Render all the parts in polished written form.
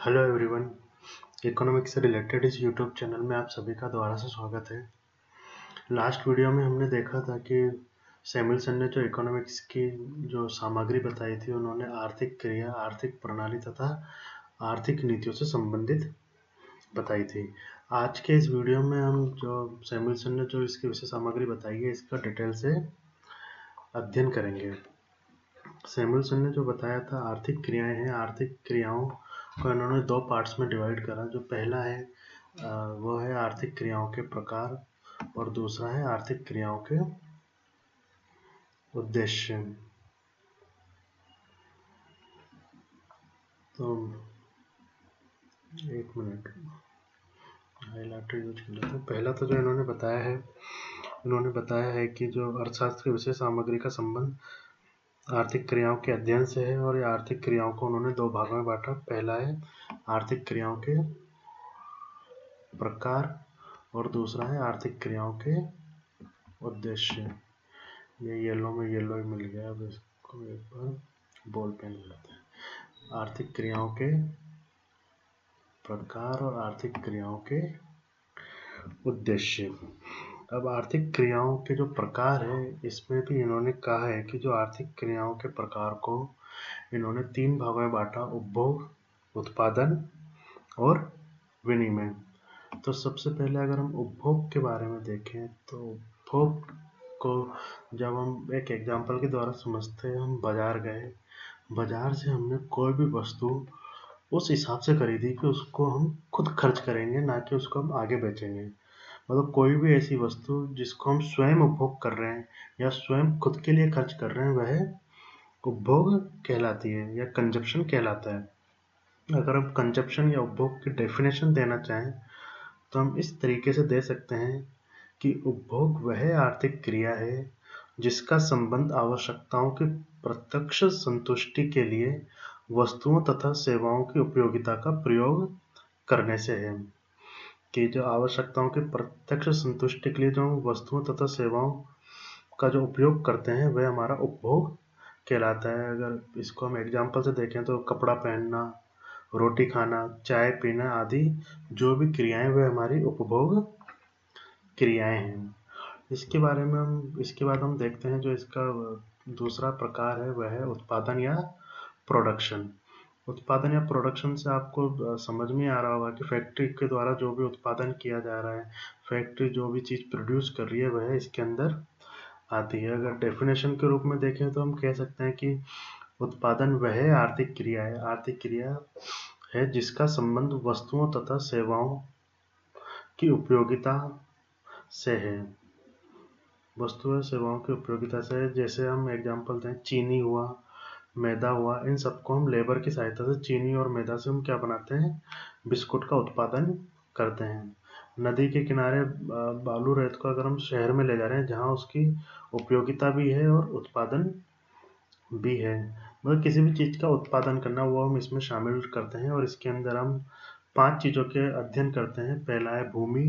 Hello everyone, economics से related इस YouTube channel में आप सभी का दोबारा से स्वागत है। लास्ट वीडियो में हमने देखा था कि सैमुअलसन ने जो इकोनॉमिक्स की जो सामग्री बताई थी, उन्होंने आर्थिक क्रिया, आर्थिक प्रणाली तथा आर्थिक नीतियों से संबंधित बताई थी। आज के इस वीडियो में हम जो सैमुअलसन ने जो इसकी विषय सामग्री बताई है, इसका डिटेल से अध्ययन करेंगे। सैमुअलसन ने जो बताया था आर्थिक क्रियाएं हैं, आर्थिक क्रियाओं को इन्होंने दो पार्ट्स में डिवाइड करा। जो पहला है वो है आर्थिक क्रियाओं के प्रकार और दूसरा है आर्थिक क्रियाओं के उद्देश्य। तो एक मिनट हाइलाइटर यूज कर लेते हैं। पहला तो जो इन्होंने बताया है कि जो अर्थशास्त्र की विशेष सामग्री का संबंध आर्थिक क्रियाओं के अध्ययन से है, और ये आर्थिक क्रियाओं को उन्होंने दो भागों में बांटा। पहला है आर्थिक क्रियाओं के प्रकार और दूसरा है आर्थिक क्रियाओं के उद्देश्य। ये येलो में येलो ही मिल गया, अब इसको एक बार बॉल पेन लेते हैं। आर्थिक क्रियाओं के प्रकार और आर्थिक क्रियाओं के उद्देश्य। अब आर्थिक क्रियाओं के जो प्रकार है, इसमें भी इन्होंने कहा है कि जो आर्थिक क्रियाओं के प्रकार को इन्होंने तीन भागों में बांटा: उपभोग, उत्पादन और विनिमय। तो सबसे पहले अगर हम उपभोग के बारे में देखें तो उपभोग को जब हम एक एग्जाम्पल के द्वारा समझते हैं, हम बाजार गए, बाजार से हमने कोई भी वस्तु उस हिसाब से खरीदी कि उसको हम खुद खर्च करेंगे, ना कि उसको हम आगे बेचेंगे। मतलब कोई भी ऐसी वस्तु जिसको हम स्वयं उपभोग कर रहे हैं या स्वयं खुद के लिए खर्च कर रहे हैं, वह उपभोग कहलाती है या कंजप्शन कहलाता है। अगर हम कंजप्शन या उपभोग की डेफिनेशन देना चाहें तो हम इस तरीके से दे सकते हैं कि उपभोग वह आर्थिक क्रिया है जिसका संबंध आवश्यकताओं की प्रत्यक्ष संतुष्टि के लिए वस्तुओं तथा सेवाओं की उपयोगिता का प्रयोग करने से है। कि जो आवश्यकताओं की प्रत्यक्ष संतुष्टि के लिए जो वस्तुओं तथा सेवाओं का जो उपयोग करते हैं, वह हमारा उपभोग कहलाता है। अगर इसको हम एग्जाम्पल से देखें तो कपड़ा पहनना, रोटी खाना, चाय पीना आदि जो भी क्रियाएं, वह हमारी उपभोग क्रियाएं हैं। इसके बाद हम देखते हैं जो इसका दूसरा प्रकार है, वह है उत्पादन या प्रोडक्शन। उत्पादन या प्रोडक्शन से आपको समझ में आ रहा होगा कि फैक्ट्री के द्वारा जो भी उत्पादन किया जा रहा है, फैक्ट्री जो भी चीज़ प्रोड्यूस कर रही है, वह इसके अंदर आती है। अगर डेफिनेशन के रूप में देखें तो हम कह सकते हैं कि उत्पादन वह आर्थिक क्रिया है, जिसका संबंध वस्तुओं तथा सेवाओं की उपयोगिता से है। वस्तुओं सेवाओं की उपयोगिता से है। जैसे हम एग्जांपल दें, चीनी हुआ, मैदा हुआ, इन सबको हम लेबर की सहायता से, चीनी और मैदा से हम क्या बनाते हैं, बिस्कुट का उत्पादन करते हैं। नदी के किनारे बालू रेत को अगर हम शहर में ले जा रहे हैं, जहाँ उसकी उपयोगिता भी है और उत्पादन भी है, मतलब किसी भी चीज़ का उत्पादन करना, वो हम इसमें शामिल करते हैं। और इसके अंदर हम 5 चीज़ों के अध्ययन करते हैं। पहला है भूमि,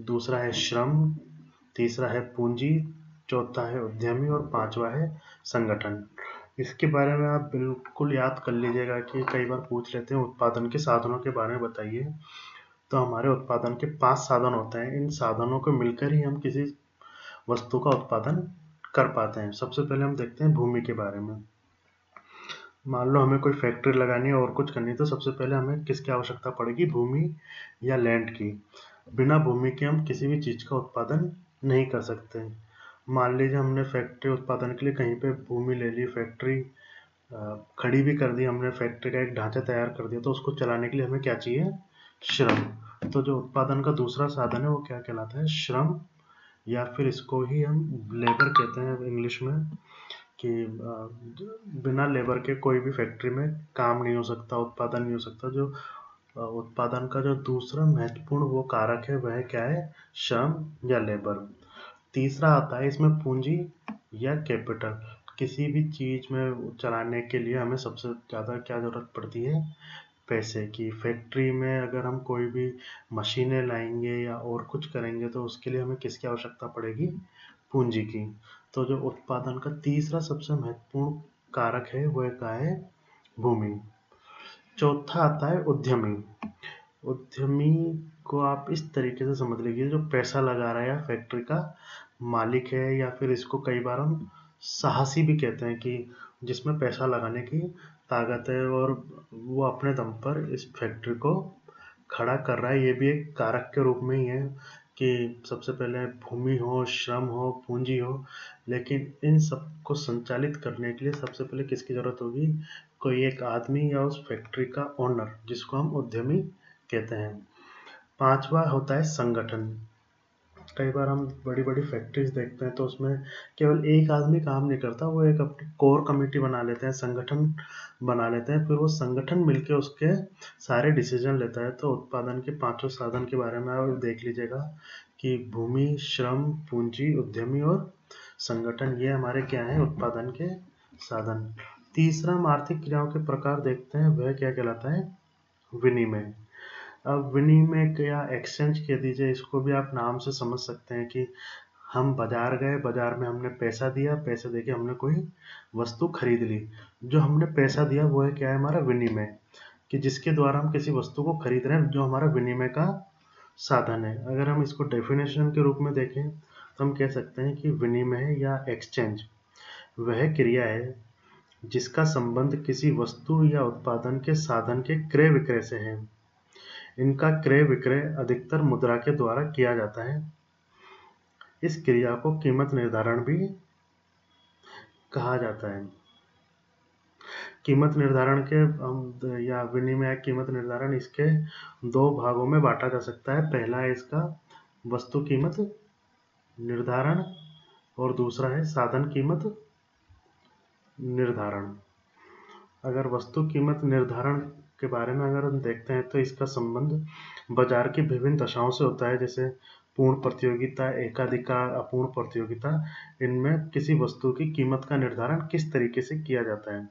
दूसरा है श्रम, तीसरा है पूंजी, चौथा है उद्यमी और पांचवा है संगठन। इसके बारे में आप बिल्कुल याद कर लीजिएगा कि कई बार पूछ लेते हैं उत्पादन के साधनों के बारे में बताइए। तो हमारे उत्पादन के 5 साधन होते हैं। इन साधनों को मिलकर ही हम किसी वस्तु का उत्पादन कर पाते हैं। सबसे पहले हम देखते हैं भूमि के बारे में। मान लो हमें कोई फैक्ट्री लगानी है और कुछ करनी है, तो सबसे पहले हमें किसकी आवश्यकता पड़ेगी, भूमि या लैंड की। बिना भूमि के हम किसी भी चीज़ का उत्पादन नहीं कर सकते। मान लीजिए हमने फैक्ट्री उत्पादन के लिए कहीं पे भूमि ले ली, फैक्ट्री खड़ी भी कर दी, हमने फैक्ट्री का एक ढांचा तैयार कर दिया, तो उसको चलाने के लिए हमें क्या चाहिए, श्रम। तो जो उत्पादन का दूसरा साधन है वो क्या कहलाता है, श्रम, या फिर इसको ही हम लेबर कहते हैं इंग्लिश में। कि बिना लेबर के कोई भी फैक्ट्री में काम नहीं हो सकता, उत्पादन नहीं हो सकता। जो उत्पादन का जो दूसरा महत्वपूर्ण वो कारक है, वह क्या है, श्रम या लेबर। तीसरा आता है इसमें पूंजी या कैपिटल। किसी भी चीज़ में चलाने के लिए हमें सबसे ज़्यादा क्या ज़रूरत पड़ती है, पैसे की। फैक्ट्री में अगर हम कोई भी मशीनें लाएंगे या और कुछ करेंगे, तो उसके लिए हमें किसकी आवश्यकता पड़ेगी, पूंजी की। तो जो उत्पादन का तीसरा सबसे महत्वपूर्ण कारक है, वह क्या है, भूमि। चौथा आता है उद्यमी। उद्यमी को आप इस तरीके से समझ लीजिए, जो पैसा लगा रहा है या फैक्ट्री का मालिक है, या फिर इसको कई बार हम साहसी भी कहते हैं, कि जिसमें पैसा लगाने की ताकत है और वो अपने दम पर इस फैक्ट्री को खड़ा कर रहा है। ये भी एक कारक के रूप में ही है कि सबसे पहले भूमि हो, श्रम हो, पूंजी हो, लेकिन इन सबको संचालित करने के लिए सबसे पहले किसकी जरूरत होगी? कोई एक आदमी या उस फैक्ट्री का ओनर, जिसको हम उद्यमी कहते हैं। पांचवा होता है संगठन। कई बार हम बड़ी बड़ी फैक्ट्रीज देखते हैं तो उसमें केवल एक आदमी काम नहीं करता, वो एक अपनी कोर कमेटी बना लेते हैं, संगठन बना लेते हैं, फिर वो संगठन मिलके उसके सारे डिसीजन लेता है। तो उत्पादन के पांचों साधन के बारे में आप देख लीजिएगा कि भूमि, श्रम, पूंजी, उद्यमी और संगठन, ये हमारे क्या है? उत्पादन के साधन। तीसरा हम आर्थिक क्रियाओं के प्रकार देखते हैं, वह क्या कहलाता है? विनिमय। अब विनिमय या एक्सचेंज कह दीजिए, इसको भी आप नाम से समझ सकते हैं कि हम बाजार गए, बाजार में हमने पैसा दिया, पैसे देके हमने कोई वस्तु खरीद ली। जो हमने पैसा दिया वो है क्या है? हमारा विनिमय, कि जिसके द्वारा हम किसी वस्तु को खरीद रहे हैं, जो हमारा विनिमय का साधन है। अगर हम इसको डेफिनेशन के रूप में देखें तो हम कह सकते हैं कि विनिमय या एक्सचेंज वह क्रिया है जिसका संबंध किसी वस्तु या उत्पादन के साधन के क्रय विक्रय से है। इनका क्रय विक्रय अधिकतर मुद्रा के द्वारा किया जाता है। इस क्रिया को कीमत निर्धारण भी कहा जाता है। कीमत निर्धारण के या विनिमय कीमत निर्धारण, इसके दो भागों में बांटा जा सकता है। पहला है इसका वस्तु कीमत निर्धारण और दूसरा है साधन कीमत निर्धारण। अगर वस्तु कीमत निर्धारण के बारे में अगर हम देखते हैं तो इसका संबंध बाजार की विभिन्न दशाओं से होता है, जैसे पूर्ण प्रतियोगिता, एकाधिकार, अपूर्ण प्रतियोगिता। इनमें किसी वस्तु की कीमत का निर्धारण किस तरीके से किया जाता है।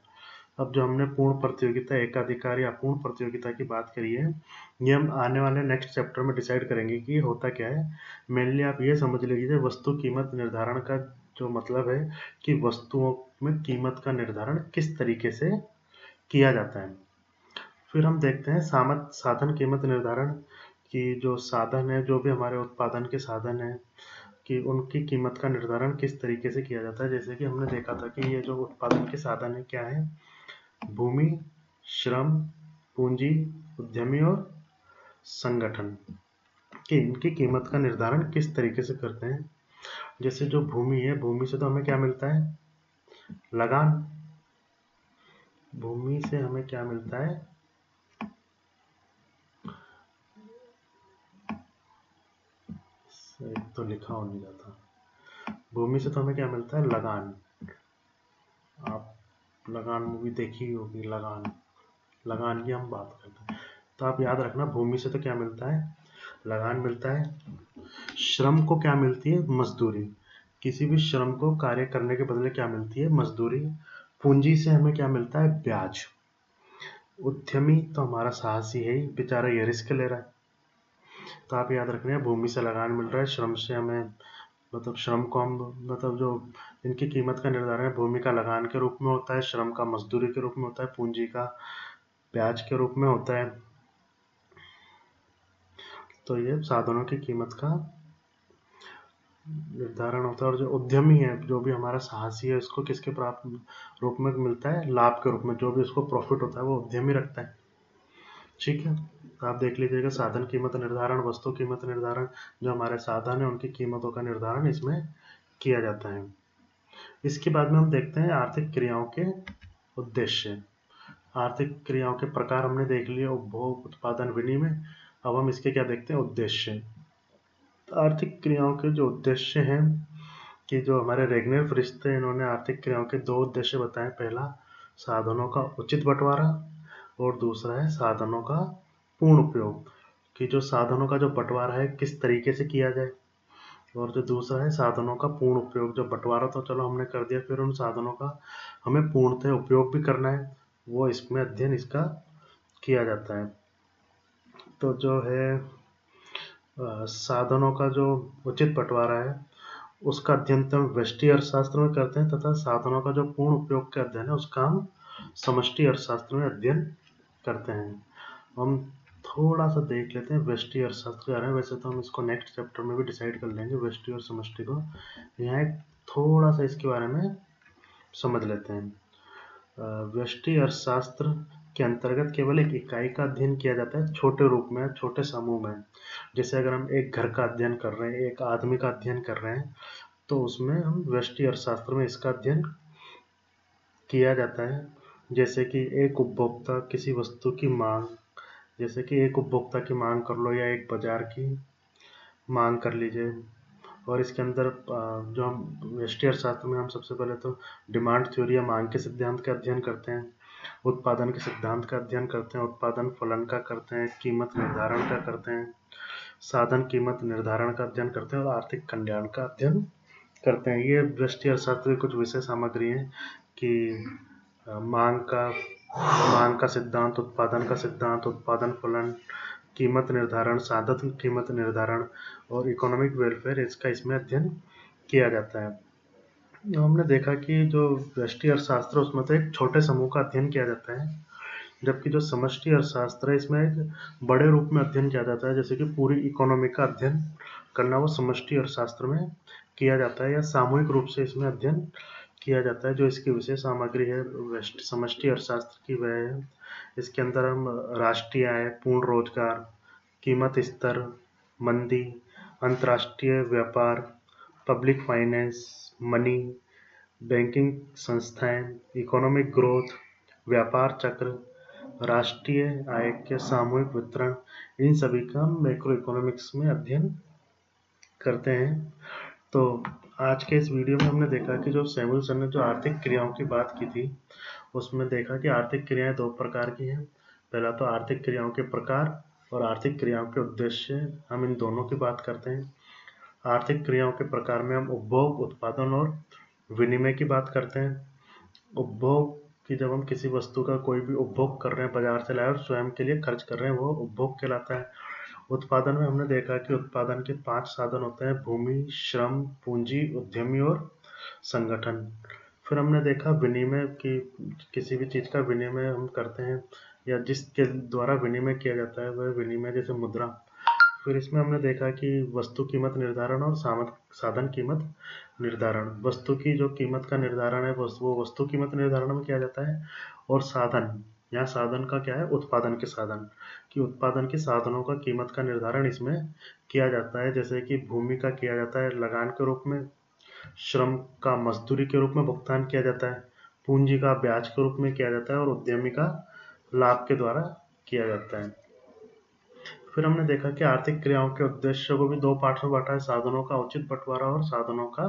अब जो हमने पूर्ण प्रतियोगिता, एकाधिकार या अपूर्ण प्रतियोगिता की बात करी है, ये हम आने वाले नेक्स्ट चैप्टर में डिसाइड करेंगे कि ये होता क्या है। मेनली आप ये समझ लीजिए, वस्तु कीमत निर्धारण का जो मतलब है कि वस्तुओं में कीमत का निर्धारण किस तरीके से किया जाता है। फिर हम देखते हैं साधन कीमत निर्धारण, की जो साधन है, जो भी हमारे उत्पादन के साधन है, कि उनकी कीमत का निर्धारण किस तरीके से किया जाता है। जैसे कि हमने देखा था कि ये जो उत्पादन के साधन है क्या है? भूमि, श्रम, पूंजी, उद्यमी और संगठन, कि इनकी कीमत का निर्धारण किस तरीके से करते हैं। जैसे जो भूमि है, भूमि से तो हमें क्या मिलता है? लगान। भूमि से हमें क्या मिलता है? एक तो लिखा हो नहीं जाता। भूमि से तो हमें क्या मिलता है? लगान। आप लगान मूवी देखी होगी, लगान, लगान की हम बात करते हैं। तो आप याद रखना, भूमि से तो क्या मिलता है? लगान मिलता है। श्रम को क्या मिलती है? मजदूरी। किसी भी श्रम को कार्य करने के बदले क्या मिलती है? मजदूरी। पूंजी से हमें क्या मिलता है? ब्याज। उद्यमी तो हमारा साहसी है ही, बेचारा ये रिस्क ले रहा है। तो आप याद रखना है, भूमि से लगान मिल रहा है, श्रम से हमें, मतलब श्रम को हम, मतलब जो इनकी कीमत का निर्धारण है, भूमि का लगान के रूप में होता है, श्रम का मजदूरी के रूप में होता है, पूंजी का ब्याज के रूप में होता है। तो ये साधनों की कीमत का निर्धारण होता है। और जो उद्यमी है, जो भी हमारा साहसी है, उसको किसके प्राप्त रूप में मिलता है? लाभ के रूप में। जो भी उसको प्रॉफिट होता है वो उद्यमी रखता है। ठीक है, तो आप देख लीजिएगा, साधन कीमत निर्धारण, वस्तु कीमत निर्धारण, जो हमारे साधन है उनकी कीमतों का निर्धारण इसमें किया जाता है। इसके बाद में हम देखते हैं आर्थिक क्रियाओं के उद्देश्य। आर्थिक क्रियाओं के प्रकार हमने देख लिए, उपभोग, उत्पादन, विनिमय। अब हम इसके क्या देखते हैं? उद्देश्य। आर्थिक क्रियाओं के जो उद्देश्य हैं, कि जो हमारे रेगनर फरिश्त थे, इन्होंने आर्थिक क्रियाओं के दो उद्देश्य बताए। पहला, साधनों का उचित बंटवारा, और दूसरा है साधनों का पूर्ण उपयोग, कि जो साधनों का जो बंटवारा है किस तरीके से किया जाए। और जो दूसरा है साधनों का पूर्ण उपयोग। जो बंटवारा तो चलो हमने कर दिया, फिर उन साधनों का हमें पूर्णतः उपयोग भी करना है, वो इसमें अध्ययन इसका किया जाता है। तो जो है साधनों का जो उचित बंटवारा है, उसका अध्ययन हम व्यष्टि अर्थशास्त्र में करते हैं, तथा साधनों का जो पूर्ण उपयोग का अध्ययन है उसका हम समष्टि अर्थशास्त्र में अध्ययन करते हैं। हम थोड़ा सा देख लेते हैं व्यष्टि अर्थशास्त्र के बारे में। वैसे तो हम इसको नेक्स्ट चैप्टर में भी डिसाइड कर लेंगे व्यष्टि और समष्टि को। यहाँ एक थोड़ा सा इसके बारे में समझ लेते हैं। व्यष्टि अर्थशास्त्र के अंतर्गत केवल एक इकाई का अध्ययन किया जाता है, छोटे रूप में, छोटे समूह में। जैसे अगर हम एक घर का अध्ययन कर रहे हैं, एक आदमी का अध्ययन कर रहे हैं, तो उसमें हम व्यष्टि अर्थशास्त्र में इसका अध्ययन किया जाता है। जैसे कि एक उपभोक्ता किसी वस्तु की मांग, जैसे कि एक उपभोक्ता की मांग कर लो या एक बाजार की मांग कर लीजिए। और इसके अंदर जो हम व्यष्टि अर्थशास्त्र में हम सबसे पहले तो डिमांड थ्योरी या मांग के सिद्धांत का अध्ययन करते हैं, उत्पादन के सिद्धांत का अध्ययन करते हैं, उत्पादन फलन का करते हैं, कीमत निर्धारण का करते हैं, साधन कीमत निर्धारण का अध्ययन करते हैं और आर्थिक कल्याण का अध्ययन करते हैं। ये व्यष्टि अर्थशास्त्र की कुछ विषय सामग्री है कि मांग का सिद्धांत, उत्पादन फलन, कीमत निर्धारण, साधन कीमत निर्धारण और इकोनॉमिक वेलफेयर, इसका इसमें अध्ययन किया जाता है। हमने देखा कि जो व्यष्टि अर्थशास्त्र उसमें तो एक छोटे समूह का अध्ययन किया जाता है, जबकि जो समष्टि अर्थशास्त्र है इसमें एक बड़े रूप में अध्ययन किया जाता है। जैसे कि पूरी इकोनॉमी का अध्ययन करना वो समष्टि अर्थशास्त्र में किया जाता है, या सामूहिक रूप से इसमें अध्ययन किया जाता है। जो इसकी विशेष सामग्री है समष्टि अर्थशास्त्र की वह है, इसके अंदर हम राष्ट्रीय आय, पूर्ण रोजगार, कीमत स्तर, मंदी, अंतर्राष्ट्रीय व्यापार, पब्लिक फाइनेंस, मनी, बैंकिंग संस्थाएं, इकोनॉमिक ग्रोथ, व्यापार चक्र, राष्ट्रीय आय के सामूहिक वितरण, इन सभी का मैक्रो इकोनॉमिक्स में अध्ययन करते हैं। तो आज के इस वीडियो में हमने देखा कि जो सैमुअलसन ने जो आर्थिक क्रियाओं की बात की थी, उसमें देखा कि आर्थिक क्रियाएं दो प्रकार की हैं। पहला तो आर्थिक क्रियाओं के प्रकार और आर्थिक क्रियाओं के उद्देश्य, हम इन दोनों की बात करते हैं। आर्थिक क्रियाओं के प्रकार में हम उपभोग, उत्पादन और विनिमय की बात करते हैं। उपभोग कि जब हम किसी वस्तु का कोई भी उपभोग कर रहे हैं, बाजार से लाए और स्वयं के लिए खर्च कर रहे हैं, वो उपभोग कहलाता है। उत्पादन में हमने देखा कि उत्पादन के 5 साधन होते हैं: भूमि, श्रम, पूंजी, उद्यमी और संगठन। फिर हमने देखा विनिमय कि किसी भी चीज का विनिमय हम करते हैं या जिसके द्वारा विनिमय किया जाता है वह विनिमय, जैसे मुद्रा। फिर इसमें हमने देखा कि वस्तु कीमत निर्धारण और साधन कीमत निर्धारण। वस्तु की जो कीमत का निर्धारण है वो वस्तु कीमत निर्धारण में किया जाता है। और साधन, यहाँ साधन का क्या है, उत्पादन के साधन, कि उत्पादन के साधनों का कीमत का निर्धारण इसमें किया जाता है। जैसे कि भूमि का किया जाता है लगान के रूप में, श्रम का मजदूरी के रूप में भुगतान किया जाता है, पूंजी का ब्याज के रूप में किया जाता है और उद्यमी का लाभ के द्वारा किया जाता है। फिर हमने देखा कि आर्थिक क्रियाओं के उद्देश्य को भी दो पार्ट में बांटा है: साधनों का उचित बंटवारा और साधनों का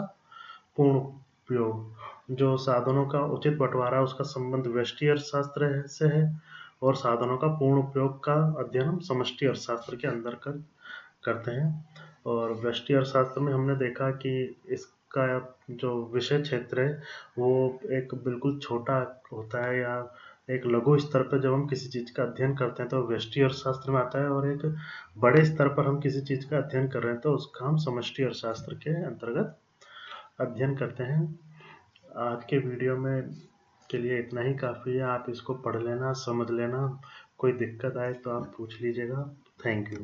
पूर्ण उपयोग। जो साधनों का उचित बंटवारा है उसका संबंध व्यष्टि अर्थशास्त्र से है, और साधनों का पूर्ण उपयोग का अध्ययन हम समष्टि अर्थशास्त्र के अंदर करते हैं। और व्यष्टि अर्थशास्त्र में हमने देखा कि इसका जो विषय क्षेत्र है वो एक बिल्कुल छोटा होता है, या एक लघु स्तर पर जब हम किसी चीज का अध्ययन करते हैं तो व्यष्टि अर्थशास्त्र में आता है, और एक बड़े स्तर पर हम किसी चीज का अध्ययन कर रहे हैं तो उसका हम समष्टि अर्थशास्त्र के अंतर्गत अध्ययन करते हैं। आज के वीडियो में के लिए इतना ही काफ़ी है। आप इसको पढ़ लेना, समझ लेना। कोई दिक्कत आए तो आप पूछ लीजिएगा। Thank you.